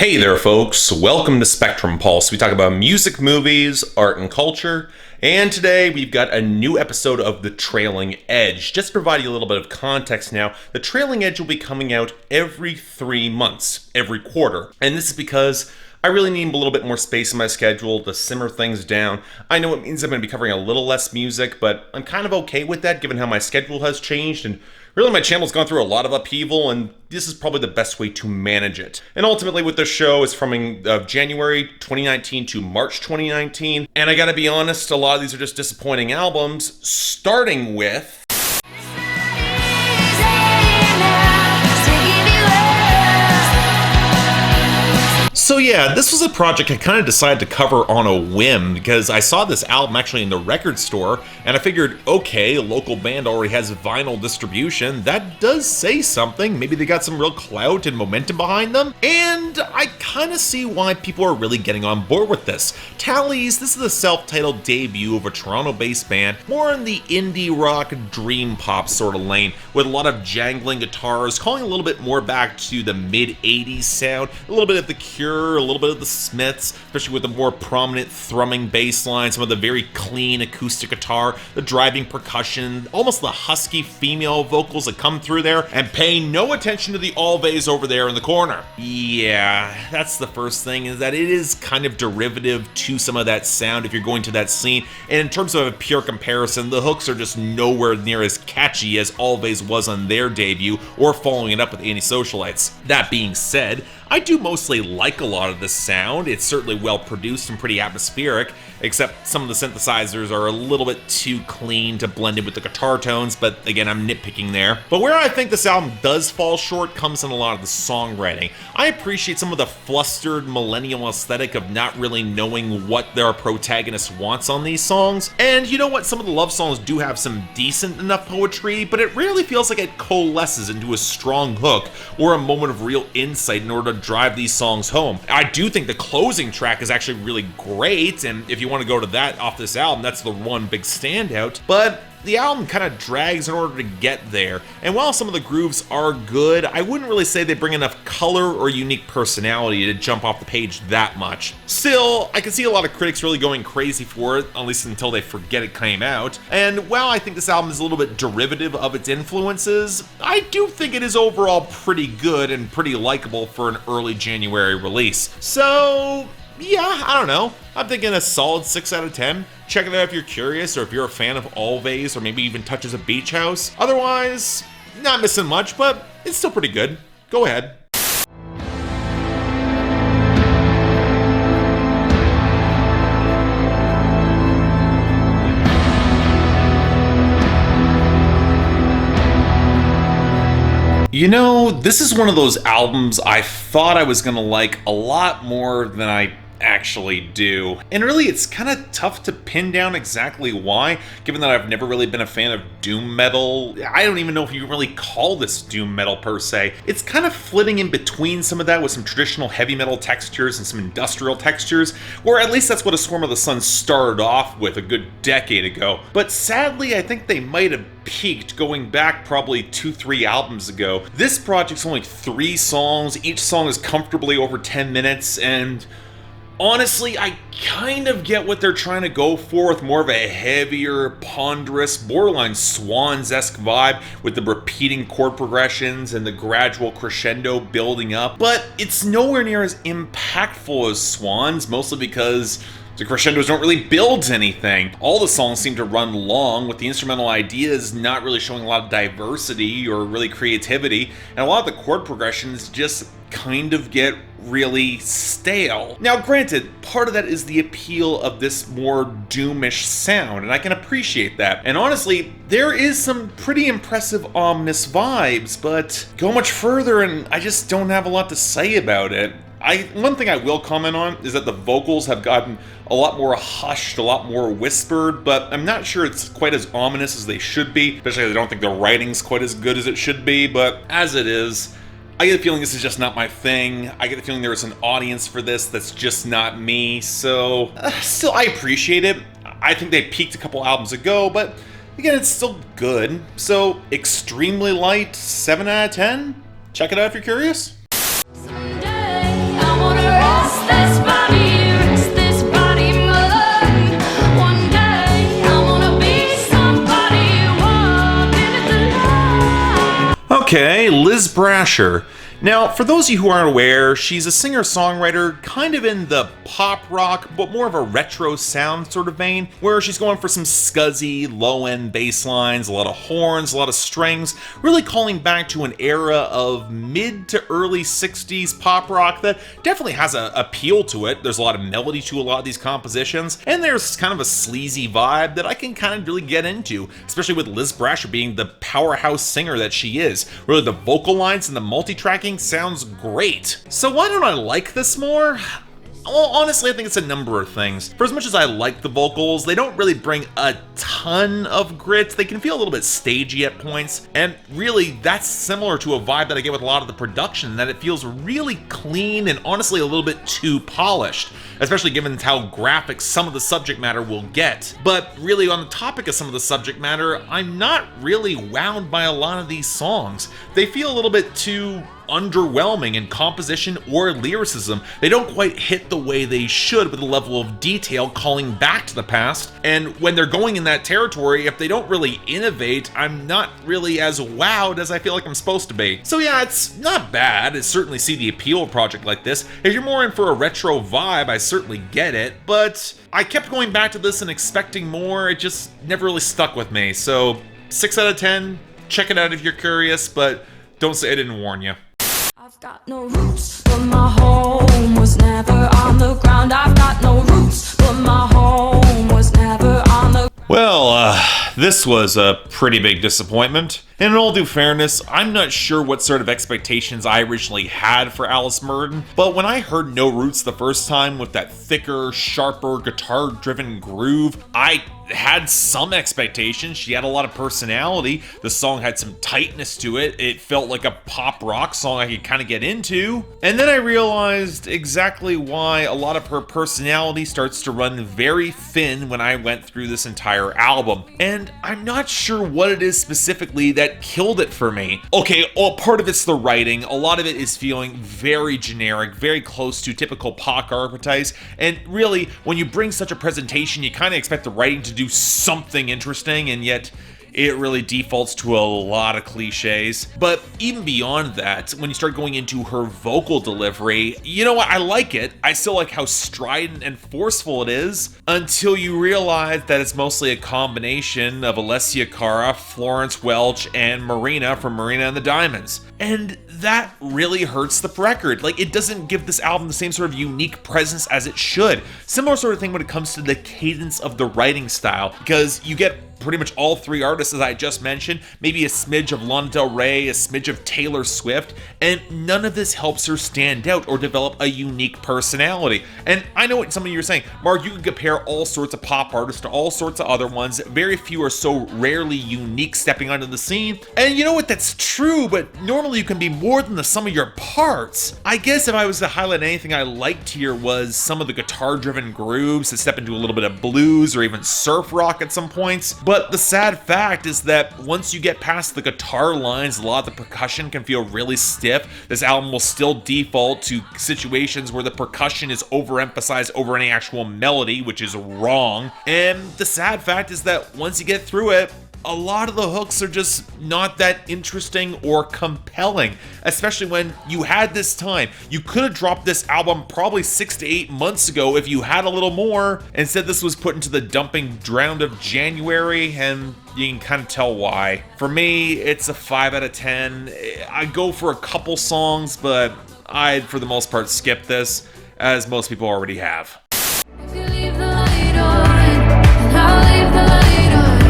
Hey there, folks. Welcome to Spectrum Pulse. We talk about music, movies, art, and culture. And today we've got a new episode of The Trailing Edge. Just to provide you a little bit of context now, The Trailing Edge will be coming out every 3 months, every quarter. And this is because I really need a little bit more space in my schedule to simmer things down. I know it means I'm going to be covering a little less music, but I'm kind of okay with that given how my schedule has changed, and really my channel's gone through a lot of upheaval, and this is probably the best way to manage it. And ultimately with this show is from January 2019 to March 2019, and I gotta be honest, a lot of these are just disappointing albums, starting with So yeah, this was a project I kind of decided to cover on a whim because I saw this album actually in the record store and I figured, okay, a local band already has vinyl distribution. That does say something. Maybe they got some real clout and momentum behind them. And I kind of see why people are really getting on board with this. Tallies, this is the self-titled debut of a Toronto-based band, more in the indie rock dream pop sort of lane, with a lot of jangling guitars, calling a little bit more back to the mid-80s sound, a little bit of The Cure, a little bit of the Smiths, especially with the more prominent thrumming bass line, some of the very clean acoustic guitar, the driving percussion, almost the husky female vocals that come through there, and paying no attention to the Alvvays over there in the corner. Yeah, that's the first thing, is that it is kind of derivative to some of that sound if you're going to that scene, and in terms of a pure comparison, the hooks are just nowhere near as catchy as Alvvays was on their debut, or following it up with Anti-Socialites. That being said, I do mostly like a lot of the sound. It's certainly well produced and pretty atmospheric, except some of the synthesizers are a little bit too clean to blend in with the guitar tones, but again, I'm nitpicking there. But where I think this album does fall short comes in a lot of the songwriting. I appreciate some of the flustered millennial aesthetic of not really knowing what their protagonist wants on these songs. And you know what? Some of the love songs do have some decent enough poetry, but it rarely feels like it coalesces into a strong hook or a moment of real insight in order to drive these songs home. I do think the closing track is actually really great, and if you want to go to that off this album, that's the one big standout, but the album kind of drags in order to get there, and while some of the grooves are good, I wouldn't really say they bring enough color or unique personality to jump off the page that much. Still, I can see a lot of critics really going crazy for it, at least until they forget it came out, and while I think this album is a little bit derivative of its influences, I do think it is overall pretty good and pretty likable for an early January release. So yeah, I don't know. I'm thinking a solid 6 out of 10. Check it out if you're curious, or if you're a fan of Alvvays, or maybe even Touches a Beach House. Otherwise, not missing much, but it's still pretty good. Go ahead. You know, this is one of those albums I thought I was gonna like a lot more than I actually do. And really, it's kind of tough to pin down exactly why, given that I've never really been a fan of doom metal. I don't even know if you can really call this doom metal per se. It's kind of flitting in between some of that with some traditional heavy metal textures and some industrial textures, or at least that's what A Swarm of the Sun started off with a good decade ago. But sadly, I think they might have peaked going back probably 2-3 albums ago. This project's only 3 songs, each song is comfortably over 10 minutes, and honestly, I kind of get what they're trying to go for with more of a heavier, ponderous, borderline Swans-esque vibe with the repeating chord progressions and the gradual crescendo building up, but it's nowhere near as impactful as Swans, mostly because the crescendos don't really build anything. All the songs seem to run long, with the instrumental ideas not really showing a lot of diversity or really creativity, and a lot of the chord progressions just kind of get really stale. Now granted, part of that is the appeal of this more doomish sound, and I can appreciate that. And honestly, there is some pretty impressive ominous vibes, but go much further and I just don't have a lot to say about it. One thing I will comment on is that the vocals have gotten a lot more hushed, a lot more whispered, but I'm not sure it's quite as ominous as they should be, especially I don't think the writing's quite as good as it should be, but as it is, I get the feeling this is just not my thing. I get the feeling there is an audience for this that's just not me, so still I appreciate it. I think they peaked a couple albums ago, but again, it's still good. So extremely light, 7 out of 10. Check it out if you're curious. Someday I wanna Okay, Liz Brasher. Now, for those of you who aren't aware, she's a singer-songwriter kind of in the pop rock, but more of a retro sound sort of vein, where she's going for some scuzzy, low-end bass lines, a lot of horns, a lot of strings, really calling back to an era of mid to early 60s pop rock that definitely has an appeal to it. There's a lot of melody to a lot of these compositions, and there's kind of a sleazy vibe that I can kind of really get into, especially with Liz Brasher being the powerhouse singer that she is. Really, the vocal lines and the multi-tracking sounds great. So why don't I like this more? Well, honestly, I think it's a number of things. For as much as I like the vocals, they don't really bring a ton of grit. They can feel a little bit stagey at points, and really, that's similar to a vibe that I get with a lot of the production, that it feels really clean and honestly a little bit too polished, especially given how graphic some of the subject matter will get. But really, on the topic of some of the subject matter, I'm not really wowed by a lot of these songs. They feel a little bit too underwhelming in composition or lyricism. They don't quite hit the way they should with the level of detail calling back to the past, and when they're going in that territory, if they don't really innovate, I'm not really as wowed as I feel like I'm supposed to be. So yeah, it's not bad. I certainly see the appeal of a project like this. If you're more in for a retro vibe, I certainly get it, but I kept going back to this and expecting more. It just never really stuck with me. So 6 out of 10, check it out if you're curious, but don't say I didn't warn you. I've got no roots, but my home was never on the ground. I've got no roots, but my home was never on the ground. Well, this was a pretty big disappointment. And in all due fairness, I'm not sure what sort of expectations I originally had for Alice Merton, but when I heard No Roots the first time with that thicker, sharper, guitar-driven groove, I had some expectations. She had a lot of personality. The song had some tightness to it. It felt like a pop rock song I could kind of get into. And then I realized exactly why a lot of her personality starts to run very thin when I went through this entire album. And I'm not sure what it is specifically that killed it for me. Okay, well, part of it's the writing. A lot of it is feeling very generic, very close to typical pop archetypes. And really, when you bring such a presentation, you kind of expect the writing to do something interesting, and yet it really defaults to a lot of cliches. But even beyond that, when you start going into her vocal delivery, you know what? I like it. I still like how strident and forceful it is, until you realize that it's mostly a combination of Alessia Cara, Florence Welch, and Marina from Marina and the Diamonds. And that really hurts the record. Like, it doesn't give this album the same sort of unique presence as it should. Similar sort of thing when it comes to the cadence of the writing style, because you get pretty much all three artists, as I just mentioned, maybe a smidge of Lana Del Rey, a smidge of Taylor Swift, and none of this helps her stand out or develop a unique personality. And I know what some of you are saying, Mark, you can compare all sorts of pop artists to all sorts of other ones. Very few are so rarely unique stepping onto the scene. And you know what, that's true, but normally you can be more than the sum of your parts. I guess if I was to highlight anything I liked here was some of the guitar-driven grooves that step into a little bit of blues or even surf rock at some points. But the sad fact is that once you get past the guitar lines, a lot of the percussion can feel really stiff. This album will still default to situations where the percussion is overemphasized over any actual melody, which is wrong. And the sad fact is that once you get through it, a lot of the hooks are just not that interesting or compelling, especially when you had this time. You could have dropped this album probably 6 to 8 months ago if you had a little more. Instead, this was put into the dumping ground of January, and you can kind of tell why. For me, it's a 5 out of 10. I go for a couple songs, but I'd, for the most part, skip this, as most people already have. If you leave the light on, and I'll leave the light on.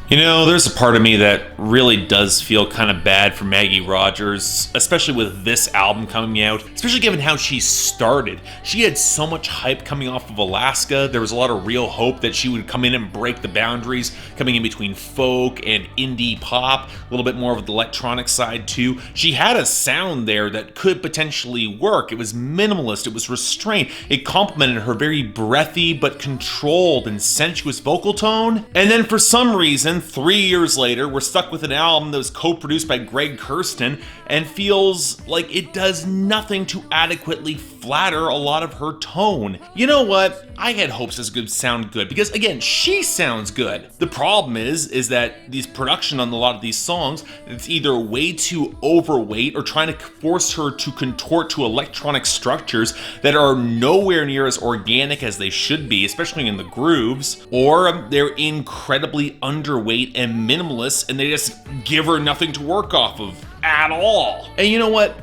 You know, there's a part of me that really does feel kind of bad for Maggie Rogers, especially with this album coming out, especially given how she started. She had so much hype coming off of Alaska. There was a lot of real hope that she would come in and break the boundaries, coming in between folk and indie pop, a little bit more of the electronic side too. She had a sound there that could potentially work. It was minimalist, it was restrained. It complemented her very breathy but controlled and sensuous vocal tone. And then for some reason, 3 years later, we're stuck with an album that was co-produced by Greg Kurstin and feels like it does nothing to adequately flatter a lot of her tone. You know what? I had hopes this would sound good because, again, she sounds good. The problem is that these production on a lot of these songs, it's either way too overweight or trying to force her to contort to electronic structures that are nowhere near as organic as they should be, especially in the grooves, or they're incredibly underweight and minimalist and they just give her nothing to work off of at all. And you know what?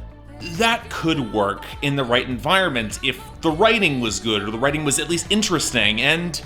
That could work in the right environment if the writing was good or the writing was at least interesting, and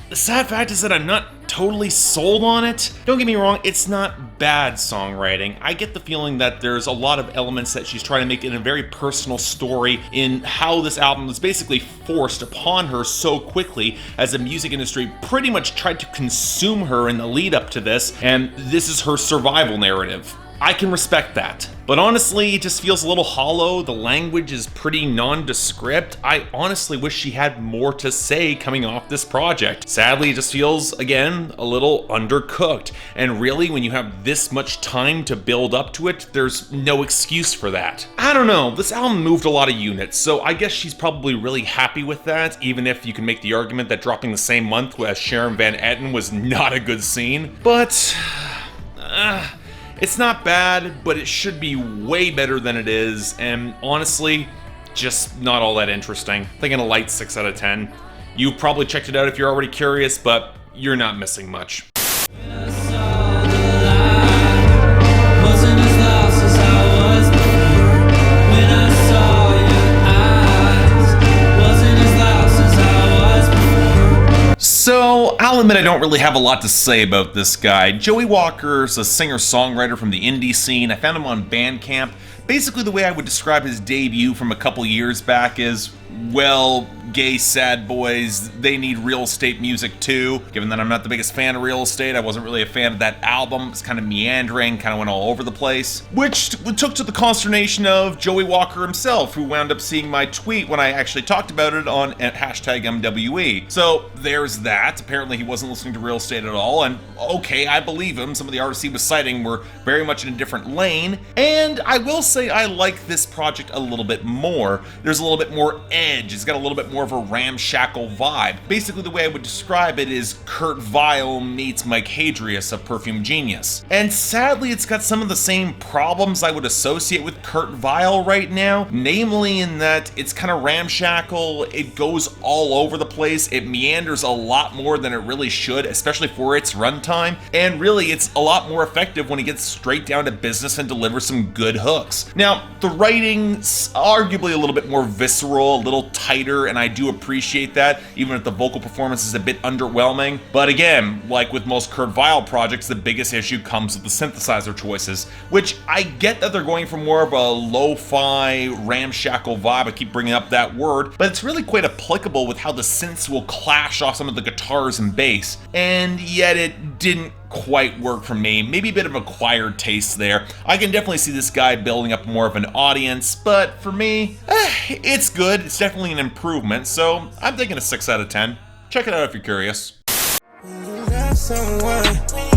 the sad fact is that I'm not totally sold on it. Don't get me wrong, it's not bad songwriting. I get the feeling that there's a lot of elements that she's trying to make in a very personal story in how this album was basically forced upon her so quickly as the music industry pretty much tried to consume her in the lead up to this, and this is her survival narrative. I can respect that. But honestly, it just feels a little hollow. The language is pretty nondescript. I honestly wish she had more to say coming off this project. Sadly, it just feels, again, a little undercooked. And really, when you have this much time to build up to it, there's no excuse for that. I don't know, this album moved a lot of units, so I guess she's probably really happy with that, even if you can make the argument that dropping the same month as Sharon Van Etten was not a good scene. But it's not bad, but it should be way better than it is, and honestly, just not all that interesting. Thinking a light 6 out of 10. You probably checked it out if you're already curious, but you're not missing much. So, I'll admit I don't really have a lot to say about this guy. Joey Walker's a singer-songwriter from the indie scene. I found him on Bandcamp. Basically, the way I would describe his debut from a couple years back is, well, gay sad boys, they need real estate music too. Given that I'm not the biggest fan of real estate, I wasn't really a fan of that album. It's kind of meandering, kind of went all over the place. Which took to the consternation of Joey Walker himself, who wound up seeing my tweet when I actually talked about it on #MWE. So there's that. Apparently he wasn't listening to real estate at all, and okay, I believe him. Some of the artists he was citing were very much in a different lane, and I will say I like this project a little bit more. There's a little bit more edge. It's got a little bit more of a ramshackle vibe. Basically, the way I would describe it is Kurt Vile meets Mike Hadrius of Perfume Genius. And sadly, it's got some of the same problems I would associate with Kurt Vile right now, namely in that it's kind of ramshackle, it goes all over the place, it meanders a lot more than it really should, especially for its runtime, and really it's a lot more effective when it gets straight down to business and delivers some good hooks. Now, the writing's arguably a little bit more visceral, a little tighter, and I do appreciate that, even if the vocal performance is a bit underwhelming. But again, like with most Kurt Vile projects, the biggest issue comes with the synthesizer choices, which I get that they're going for more of a lo-fi, ramshackle vibe. I keep bringing up that word, but it's really quite applicable with how the synths will clash off some of the guitars and bass, and yet it didn't quite work for me. Maybe a bit of acquired taste there. I can definitely see this guy building up more of an audience, but for me, it's good. It's definitely an improvement, so I'm thinking a 6 out of 10. Check it out if you're curious. When you love someone,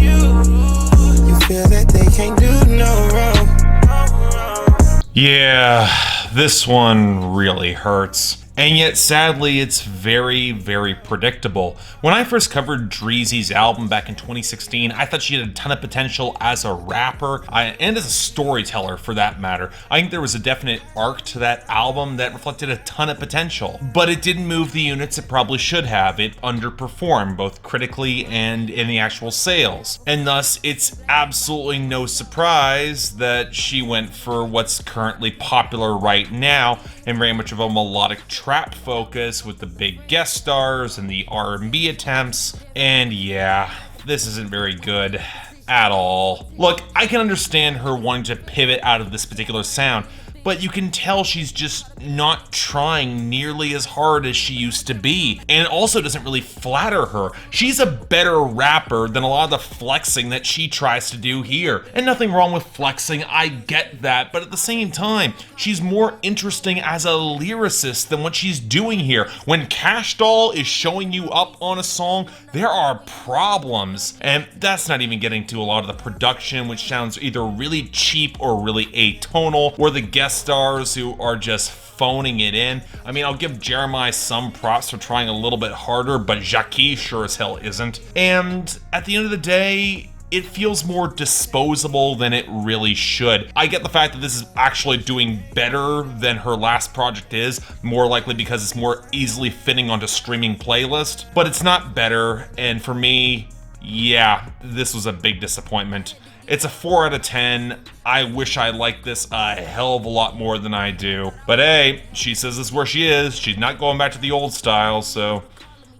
you feel that they can't do no wrong. Yeah, this one really hurts. And yet, sadly, it's very, very predictable. When I first covered Dreezy's album back in 2016, I thought she had a ton of potential as a rapper, and as a storyteller for that matter. I think there was a definite arc to that album that reflected a ton of potential. But it didn't move the units it probably should have. It underperformed, both critically and in the actual sales. And thus, it's absolutely no surprise that she went for what's currently popular right now, and very much of a melodic trap focus with the big guest stars and the R&B attempts, and yeah, this isn't very good at all. Look, I can understand her wanting to pivot out of this particular sound, but you can tell she's just not trying nearly as hard as she used to be. And it also doesn't really flatter her. She's a better rapper than a lot of the flexing that she tries to do here. And nothing wrong with flexing, I get that, but at the same time, she's more interesting as a lyricist than what she's doing here. When Cash Doll is showing you up on a song, there are problems. And that's not even getting to a lot of the production, which sounds either really cheap or really atonal, or the guest stars who are just phoning it in. I mean, I'll give Jeremiah some props for trying a little bit harder, but Jackie sure as hell isn't. And at the end of the day, it feels more disposable than it really should. I get the fact that this is actually doing better than her last project is, more likely because it's more easily fitting onto streaming playlist, but it's not better, and for me, yeah, this was a big disappointment. It's a 4 out of 10. I wish I liked this a hell of a lot more than I do. But hey, she says this is where she is. She's not going back to the old style, so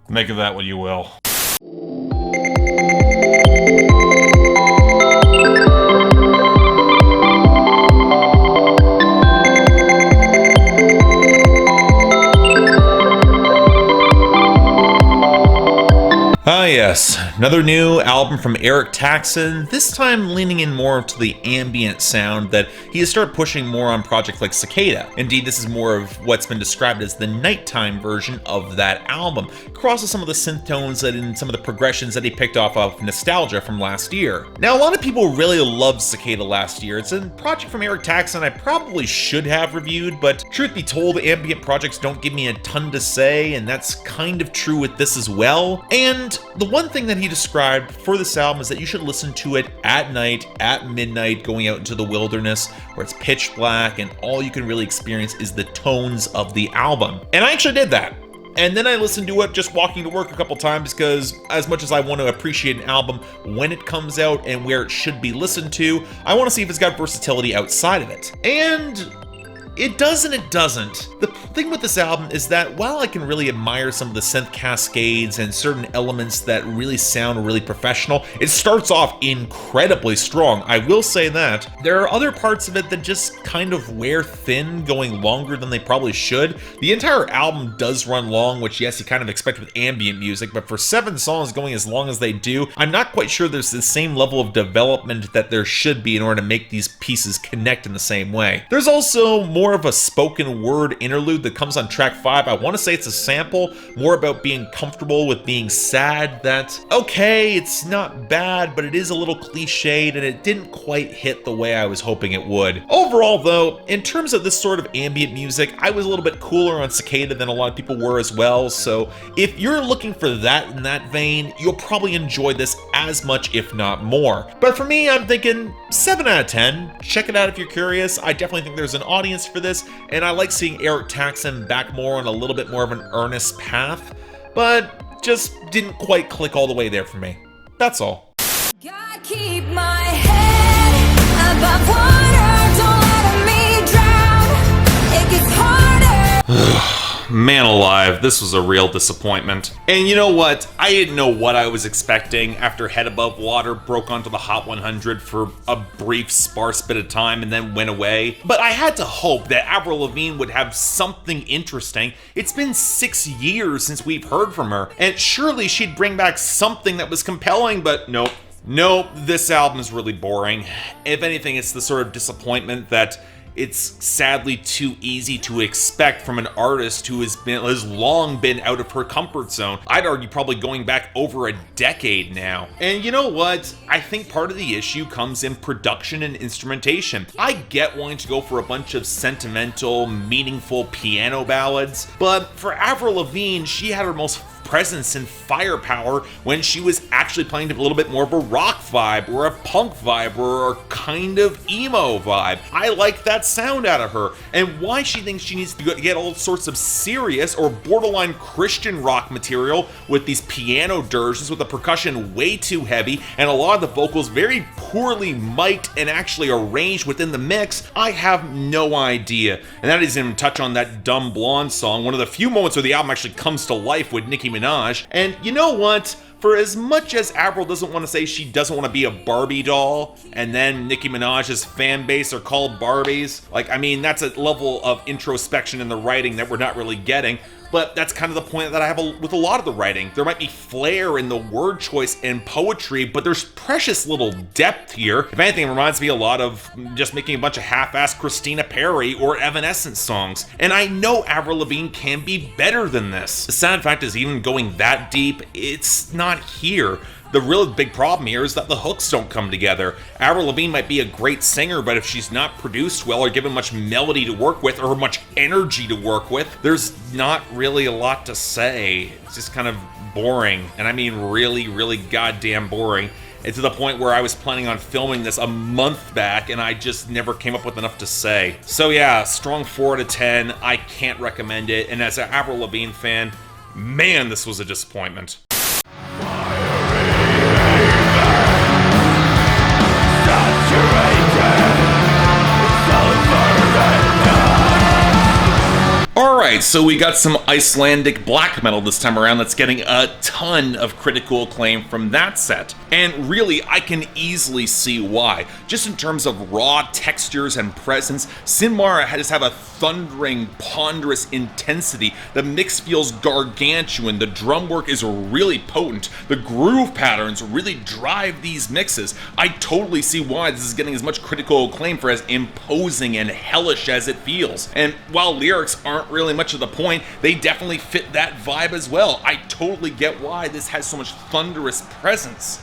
make of that what you will. Ah yes, another new album from Eric Taxon, this time leaning in more to the ambient sound that he has started pushing more on projects like Cicada. Indeed, this is more of what's been described as the nighttime version of that album, crosses some of the synth tones and some of the progressions that he picked off of Nostalgia from last year. Now, a lot of people really loved Cicada last year. It's a project from Eric Taxon I probably should have reviewed, but truth be told, ambient projects don't give me a ton to say, and that's kind of true with this as well. And the one thing that he described for this album is that you should listen to it at night, at midnight, going out into the wilderness where it's pitch black and all you can really experience is the tones of the album. And I actually did that. And then I listened to it just walking to work a couple times because as much as I want to appreciate an album when it comes out and where it should be listened to, I want to see if it's got versatility outside of it. And it does and it doesn't. The thing with this album is that while I can really admire some of the synth cascades and certain elements that really sound really professional, it starts off incredibly strong. I will say that. There are other parts of it that just kind of wear thin, going longer than they probably should. The entire album does run long, which yes, you kind of expect with ambient music, but for 7 songs going as long as they do, I'm not quite sure there's the same level of development that there should be in order to make these pieces connect in the same way. There's also more of a spoken word interlude that comes on track 5. I want to say it's a sample, more about being comfortable with being sad. That, okay, it's not bad, but it is a little cliched and it didn't quite hit the way I was hoping it would. Overall though, in terms of this sort of ambient music, I was a little bit cooler on Cicada than a lot of people were as well, so if you're looking for that in that vein, you'll probably enjoy this as much if not more. But for me, I'm thinking 7 out of 10. Check it out if you're curious. I definitely think there's an audience for this, and I like seeing Eric Taxon back more on a little bit more of an earnest path, but just didn't quite click all the way there for me. That's all. Gotta keep my head above water, don't let me drown. It gets harder. Man alive, this was a real disappointment. And you know what? I didn't know what I was expecting after Head Above Water broke onto the Hot 100 for a brief, sparse bit of time and then went away. But I had to hope that Avril Lavigne would have something interesting. It's been 6 years since we've heard from her, and surely she'd bring back something that was compelling, but nope. Nope, this album is really boring. If anything, it's the sort of disappointment that it's sadly too easy to expect from an artist who has long been out of her comfort zone. I'd argue probably going back over a decade now. And you know what? I think part of the issue comes in production and instrumentation. I get wanting to go for a bunch of sentimental, meaningful piano ballads, but for Avril Lavigne, she had her most presence and firepower when she was actually playing a little bit more of a rock vibe or a punk vibe or a kind of emo vibe. I like that sound out of her, and why she thinks she needs to get all sorts of serious or borderline Christian rock material with these piano dirges with the percussion way too heavy and a lot of the vocals very poorly mic'd and actually arranged within the mix, I have no idea. And that doesn't even touch on that Dumb Blonde song, one of the few moments where the album actually comes to life with Nicki Minaj. And you know what? For as much as Avril doesn't want to say she doesn't want to be a Barbie doll, and then Nicki Minaj's fan base are called Barbies, like, I mean, that's a level of introspection in the writing that we're not really getting. But that's kind of the point that I have with a lot of the writing. There might be flair in the word choice and poetry, but there's precious little depth here. If anything, it reminds me a lot of just making a bunch of half-assed Christina Perri or Evanescence songs. And I know Avril Lavigne can be better than this. The sad fact is, even going that deep, it's not here. The real big problem here is that the hooks don't come together. Avril Lavigne might be a great singer, but if she's not produced well or given much melody to work with or much energy to work with, there's not really a lot to say. It's just kind of boring. And I mean really, really goddamn boring. And to the point where I was planning on filming this a month back and I just never came up with enough to say. So yeah, strong 4 out of 10. I can't recommend it. And as an Avril Lavigne fan, man, this was a disappointment. Alright, so we got some Icelandic black metal this time around that's getting a ton of critical acclaim from that set. And really, I can easily see why. Just in terms of raw textures and presence, Sinmara just have a thundering, ponderous intensity. The mix feels gargantuan, the drum work is really potent, the groove patterns really drive these mixes. I totally see why this is getting as much critical acclaim for as imposing and hellish as it feels. And while lyrics aren't really much of the point, they definitely fit that vibe as well. I totally get why this has so much thunderous presence.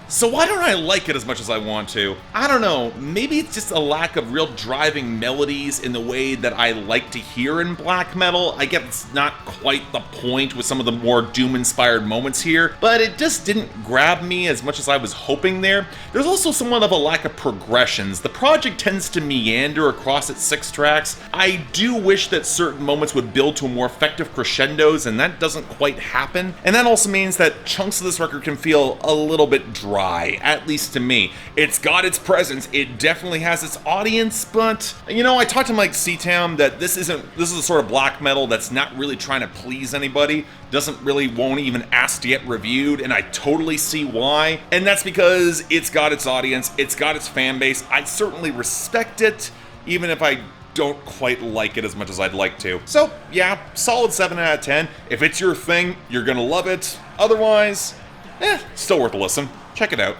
So why don't I like it as much as I want to? I don't know, maybe it's just a lack of real driving melodies in the way that I like to hear in black metal. I guess it's not quite the point with some of the more doom-inspired moments here, but it just didn't grab me as much as I was hoping there. There's also somewhat of a lack of progressions. The project tends to meander across its 6 tracks. I do wish that certain moments would build to more effective crescendos, and that doesn't quite happen. And that also means that chunks of this record can feel a little bit dry, at least to me. It's got its presence, it definitely has its audience, but, you know, I talked to Mike Seatown that this is a sort of black metal that's not really trying to please anybody, won't even ask to get reviewed, and I totally see why. And that's because it's got its audience, it's got its fan base. I certainly respect it, even if I don't quite like it as much as I'd like to. So yeah, solid 7 out of 10. If it's your thing, you're gonna love it. Otherwise, still worth a listen. Check it out.